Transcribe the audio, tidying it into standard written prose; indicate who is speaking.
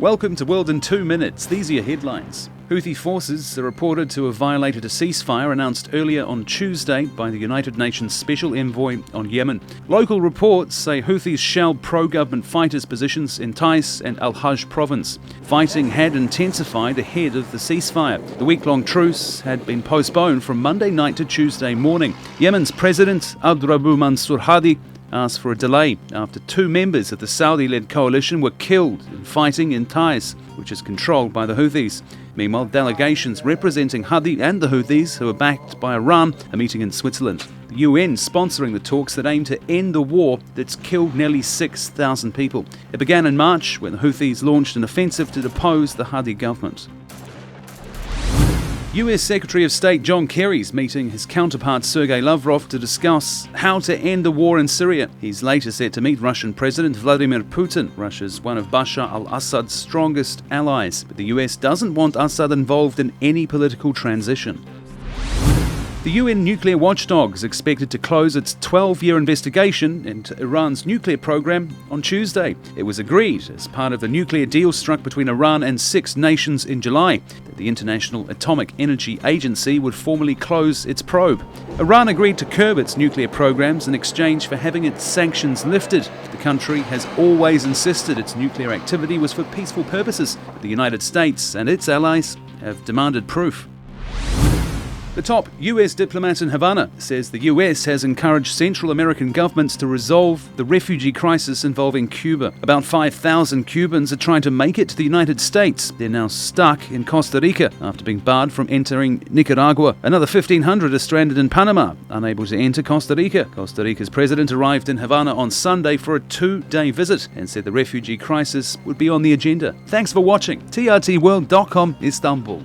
Speaker 1: Welcome to World in 2 Minutes. These are your headlines. Houthi forces are reported to have violated a ceasefire announced earlier on Tuesday by the United Nations Special Envoy on Yemen. Local reports say Houthis shelled pro-government fighters' positions in Taiz and Al-Hajj province. Fighting had intensified ahead of the ceasefire. The week-long truce had been postponed from Monday night to Tuesday morning. Yemen's President Abdurabu Mansur Hadi asked for a delay after 2 members of the Saudi-led coalition were killed in fighting in Taiz, which is controlled by the Houthis. Meanwhile, delegations representing Hadi and the Houthis, who are backed by Iran, are meeting in Switzerland. The UN sponsoring the talks that aim to end the war that's killed nearly 6,000 people. It began in March when the Houthis launched an offensive to depose the Hadi government. US Secretary of State John Kerry is meeting his counterpart Sergey Lavrov to discuss how to end the war in Syria. He's later set to meet Russian President Vladimir Putin. Russia's one of Bashar al Assad's strongest allies, but the US doesn't want Assad involved in any political transition. The UN nuclear watchdog is expected to close its 12-year investigation into Iran's nuclear program on Tuesday. It was agreed as part of the nuclear deal struck between Iran and 6 nations in July that the International Atomic Energy Agency would formally close its probe. Iran agreed to curb its nuclear programs in exchange for having its sanctions lifted. The country has always insisted its nuclear activity was for peaceful purposes, but the United States and its allies have demanded proof. The top US diplomat in Havana says the US has encouraged Central American governments to resolve the refugee crisis involving Cuba. About 5,000 Cubans are trying to make it to the United States. They're now stuck in Costa Rica after being barred from entering Nicaragua. Another 1,500 are stranded in Panama, unable to enter Costa Rica. Costa Rica's president arrived in Havana on Sunday for a 2-day visit and said the refugee crisis would be on the agenda. Thanks for watching. TRTworld.com, Istanbul.